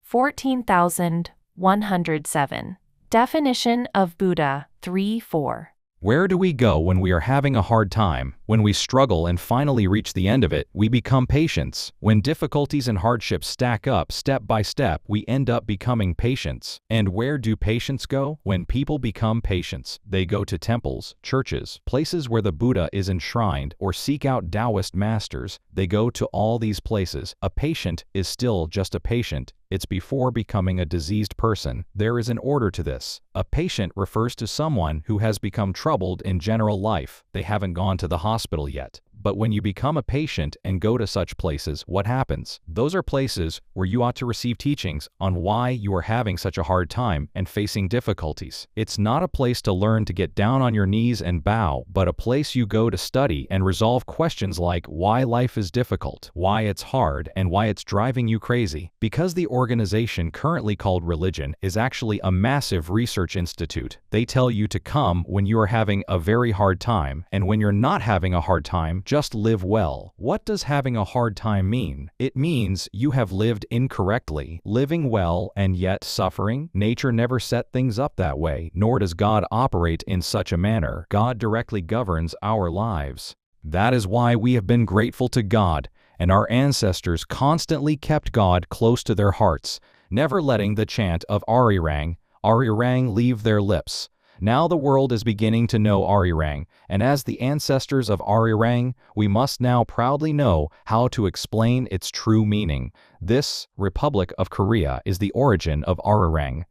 14,107. Definition of Buddha 3-4. Where do we go when we are having a hard time? When we struggle and finally reach the end of it, we become patients. When difficulties and hardships stack up step by step, we end up becoming patients. And where do patients go? When people become patients, they go to temples, churches, places where the Buddha is enshrined, or seek out Taoist masters. They go to all these places. A patient is still just a patient. It's before becoming a diseased person. There is an order to this. A patient refers to someone who has become troubled in general life. They haven't gone to the hospital yet. But when you become a patient and go to such places, what happens? Those are places where you ought to receive teachings on why you are having such a hard time and facing difficulties. It's not a place to learn to get down on your knees and bow, but a place you go to study and resolve questions like why life is difficult, why it's hard, and why it's driving you crazy. Because the organization currently called religion is actually a massive research institute, they tell you to come when you are having a very hard time, and when you're not having a hard time, just live well. What does having a hard time mean? It means you have lived incorrectly, living well and yet suffering. Nature never set things up that way, nor does God operate in such a manner. God directly governs our lives. That is why we have been grateful to God, and our ancestors constantly kept God close to their hearts, never letting the chant of Arirang leave their lips. Now the world is beginning to know Arirang, and as the ancestors of Arirang, we must now proudly know how to explain its true meaning. This Republic of Korea is the origin of Arirang.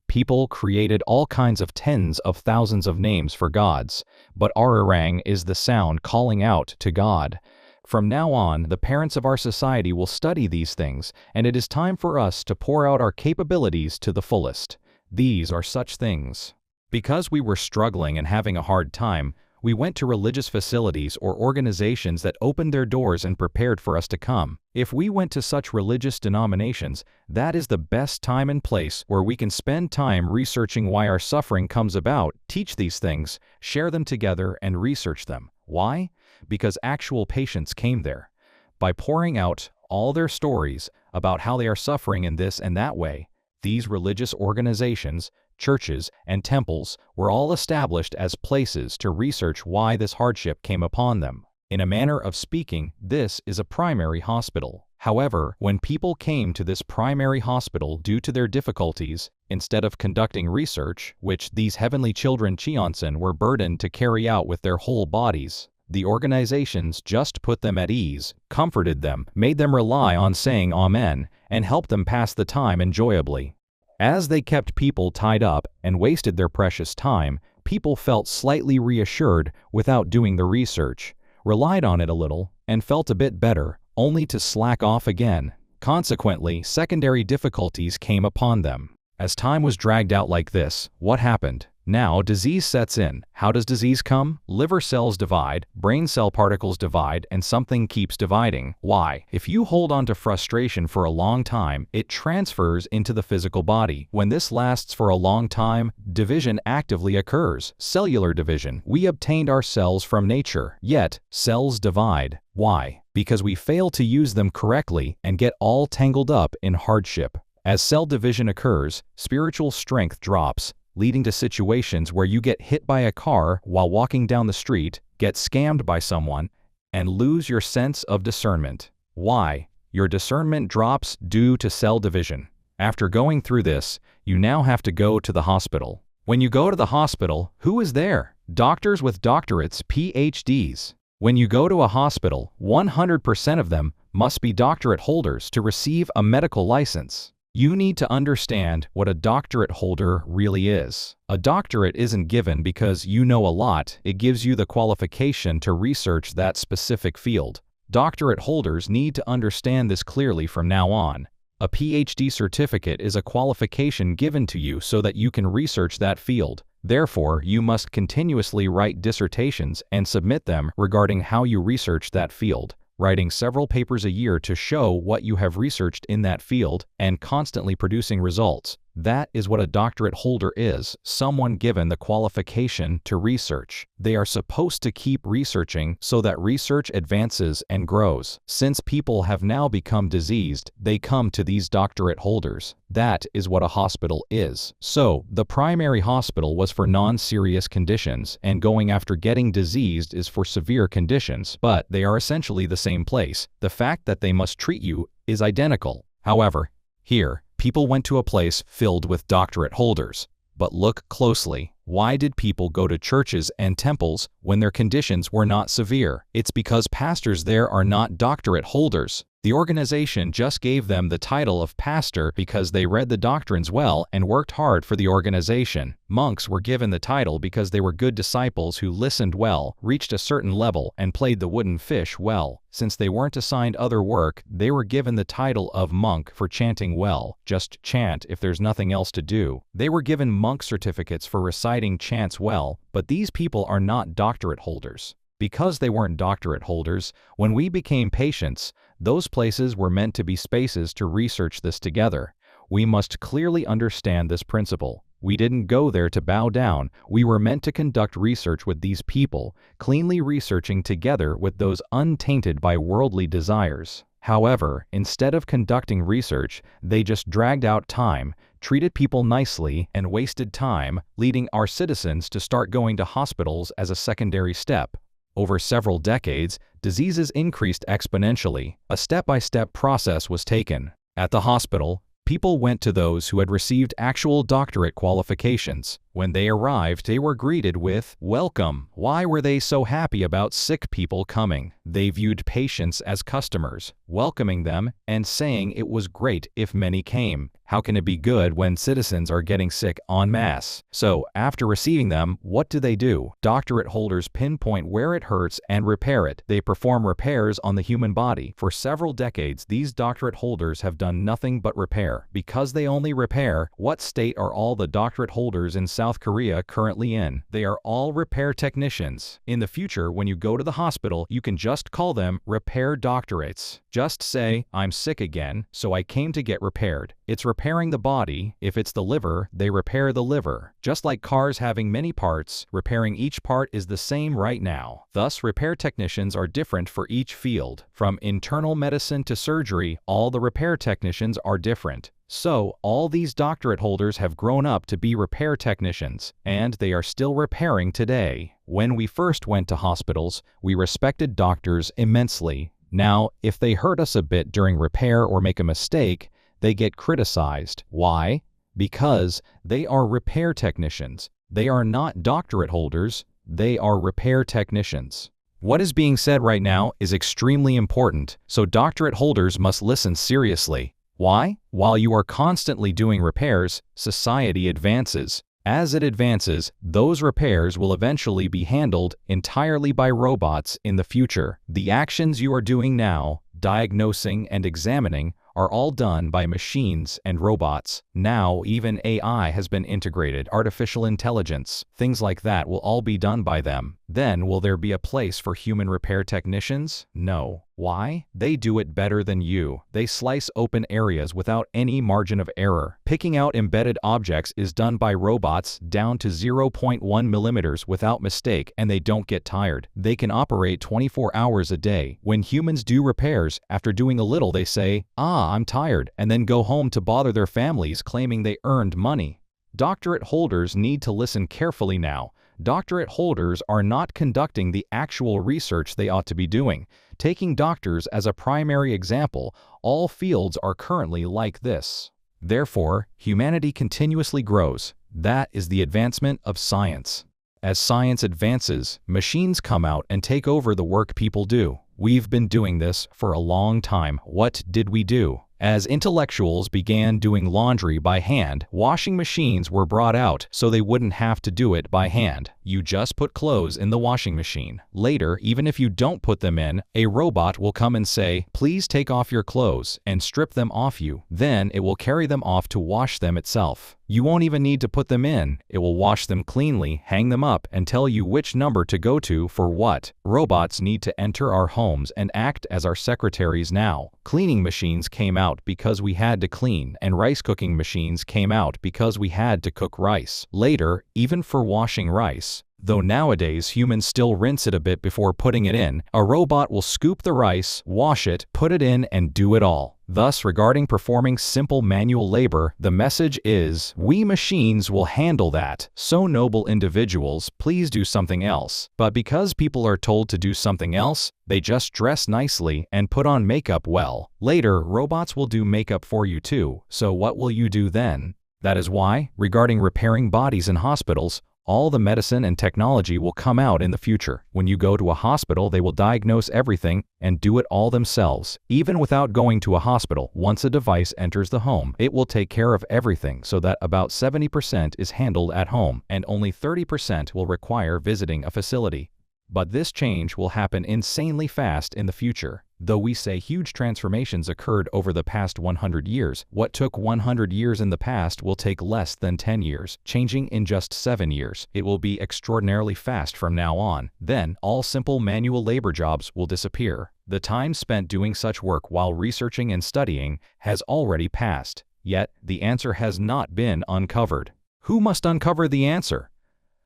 People created all kinds of tens of thousands of names for gods, but Arirang is the sound calling out to God. From now on, the parents of our society will study these things, and it is time for us to pour out our capabilities to the fullest. These are such things. Because we were struggling and having a hard time, we went to religious facilities or organizations that opened their doors and prepared for us to come. If we went to such religious denominations, that is the best time and place where we can spend time researching why our suffering comes about, teach these things, share them together, and research them. Why? Because actual patients came there. By pouring out all their stories about how they are suffering in this and that way, these religious organizations, churches, and temples were all established as places to research why this hardship came upon them. In a manner of speaking, this is a primary hospital. However, when people came to this primary hospital due to their difficulties, instead of conducting research, which these heavenly children Cheonsen were burdened to carry out with their whole bodies, the organizations just put them at ease, comforted them, made them rely on saying Amen, and helped them pass the time enjoyably. As they kept people tied up and wasted their precious time, people felt slightly reassured without doing the research, relied on it a little, and felt a bit better, only to slack off again. Consequently, secondary difficulties came upon them. As time was dragged out like this, what happened? Now disease sets in. How does disease come? Liver cells divide, brain cell particles divide, and something keeps dividing. Why? If you hold on to frustration for a long time, it transfers into the physical body. When this lasts for a long time, division actively occurs. Cellular division. We obtained our cells from nature, yet cells divide. Why? Because we fail to use them correctly and get all tangled up in hardship. As cell division occurs, spiritual strength drops, leading to situations where you get hit by a car while walking down the street, get scammed by someone, and lose your sense of discernment. Why? Your discernment drops due to cell division. After going through this, you now have to go to the hospital. When you go to the hospital, who is there? Doctors with doctorates, PhDs. When you go to a hospital, 100% of them must be doctorate holders to receive a medical license. You need to understand what a doctorate holder really is. A doctorate isn't given because you know a lot, it gives you the qualification to research that specific field. Doctorate holders need to understand this clearly from now on. A PhD certificate is a qualification given to you so that you can research that field. Therefore, you must continuously write dissertations and submit them regarding how you research that field, writing several papers a year to show what you have researched in that field, and constantly producing results. That is what a doctorate holder is, someone given the qualification to research. They are supposed to keep researching so that research advances and grows. Since people have now become diseased, they come to these doctorate holders. That is what a hospital is. So, the primary hospital was for non-serious conditions, and going after getting diseased is for severe conditions, but they are essentially the same place. The fact that they must treat you is identical. However, here, people went to a place filled with doctorate holders. But look closely. Why did people go to churches and temples when their conditions were not severe? It's because pastors there are not doctorate holders. The organization just gave them the title of pastor because they read the doctrines well and worked hard for the organization. Monks were given the title because they were good disciples who listened well, reached a certain level, and played the wooden fish well. Since they weren't assigned other work, they were given the title of monk for chanting well. Just chant if there's nothing else to do. They were given monk certificates for reciting chants well, but these people are not doctorate holders. Because they weren't doctorate holders, when we became patients, those places were meant to be spaces to research this together. We must clearly understand this principle. We didn't go there to bow down. We were meant to conduct research with these people, cleanly researching together with those untainted by worldly desires. However, instead of conducting research, they just dragged out time, treated people nicely, and wasted time, leading our citizens to start going to hospitals as a secondary step. Over several decades, diseases increased exponentially. A step-by-step process was taken. At the hospital, people went to those who had received actual doctorate qualifications. When they arrived, they were greeted with, "Welcome." Why were they so happy about sick people coming? They viewed patients as customers, welcoming them and saying it was great if many came. How can it be good when citizens are getting sick en masse? So, after receiving them, what do? Doctorate holders pinpoint where it hurts and repair it. They perform repairs on the human body. For several decades, these doctorate holders have done nothing but repair. Because they only repair, what state are all the doctorate holders in South Korea currently in? They are all repair technicians. In the future, when you go to the hospital, you can just call them repair doctorates. Just say, "I'm sick again, so I came to get repaired." It's repairing the body. If it's the liver, they repair the liver. Just like cars having many parts, repairing each part is the same right now. Thus, repair technicians are different for each field. From internal medicine to surgery, all the repair technicians are different. So, all these doctorate holders have grown up to be repair technicians, and they are still repairing today. When we first went to hospitals, we respected doctors immensely. Now, if they hurt us a bit during repair or make a mistake, they get criticized. Why? Because they are repair technicians. They are not doctorate holders, they are repair technicians. What is being said right now is extremely important, so doctorate holders must listen seriously. Why? While you are constantly doing repairs, society advances. As it advances, those repairs will eventually be handled entirely by robots in the future. The actions you are doing now, diagnosing and examining, are all done by machines and robots. Now, even AI has been integrated, artificial intelligence. Things like that will all be done by them. Then, will there be a place for human repair technicians? No. Why? They do it better than you. They slice open areas without any margin of error. Picking out embedded objects is done by robots down to 0.1 millimeters without mistake, and they don't get tired. They can operate 24 hours a day. When humans do repairs, after doing a little they say, "I'm tired," and then go home to bother their families claiming they earned money. Doctorate holders need to listen carefully now. Doctorate holders are not conducting the actual research they ought to be doing. Taking doctors as a primary example, all fields are currently like this. Therefore, humanity continuously grows. That is the advancement of science. As science advances, machines come out and take over the work people do. We've been doing this for a long time. What did we do? As intellectuals began doing laundry by hand, washing machines were brought out so they wouldn't have to do it by hand. You just put clothes in the washing machine. Later, even if you don't put them in, a robot will come and say, "Please take off your clothes," and strip them off you. Then it will carry them off to wash them itself. You won't even need to put them in. It will wash them cleanly, hang them up, and tell you which number to go to for what. Robots need to enter our homes and act as our secretaries now. Cleaning machines came out because we had to clean, and rice cooking machines came out because we had to cook rice. Later, even for washing rice, though nowadays humans still rinse it a bit before putting it in, a robot will scoop the rice, wash it, put it in, and do it all. Thus, regarding performing simple manual labor, the message is, we machines will handle that. So noble individuals, please do something else. But because people are told to do something else, they just dress nicely and put on makeup well. Later, robots will do makeup for you too. So what will you do then? That is why, regarding repairing bodies in hospitals, all the medicine and technology will come out in the future. When you go to a hospital, they will diagnose everything and do it all themselves. Even without going to a hospital, once a device enters the home, it will take care of everything so that about 70% is handled at home and only 30% will require visiting a facility. But this change will happen insanely fast in the future. Though we say huge transformations occurred over the past 100 years, what took 100 years in the past will take less than 10 years, changing in just 7 years. It will be extraordinarily fast from now on. Then, all simple manual labor jobs will disappear. The time spent doing such work while researching and studying has already passed. Yet, the answer has not been uncovered. Who must uncover the answer?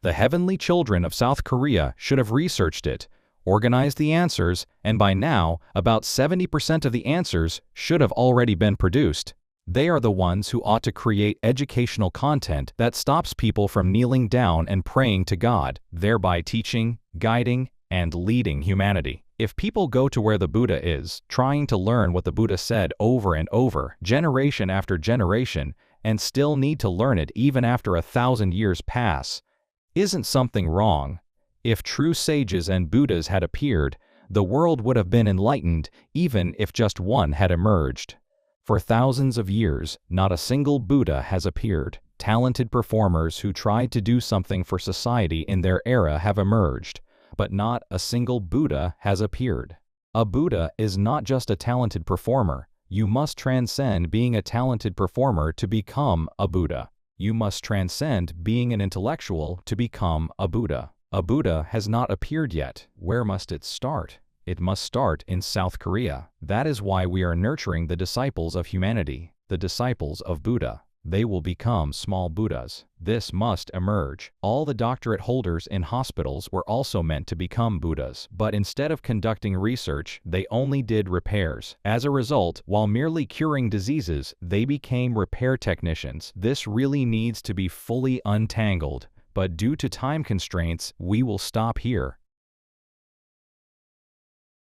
The heavenly children of South Korea should have researched it, organized the answers, and by now, about 70% of the answers should have already been produced. They are the ones who ought to create educational content that stops people from kneeling down and praying to God, thereby teaching, guiding, and leading humanity. If people go to where the Buddha is, trying to learn what the Buddha said over and over, generation after generation, and still need to learn it even after 1,000 years pass, isn't something wrong? If true sages and Buddhas had appeared, the world would have been enlightened even if just one had emerged. For thousands of years, not a single Buddha has appeared. Talented performers who tried to do something for society in their era have emerged, but not a single Buddha has appeared. A Buddha is not just a talented performer. You must transcend being a talented performer to become a Buddha. You must transcend being an intellectual to become a Buddha. A Buddha has not appeared yet. Where must it start? It must start in South Korea. That is why we are nurturing the disciples of humanity, the disciples of Buddha. They will become small Buddhas. This must emerge. All the doctorate holders in hospitals were also meant to become Buddhas, but instead of conducting research, they only did repairs. As a result, while merely curing diseases, they became repair technicians. This really needs to be fully untangled, but due to time constraints, we will stop here.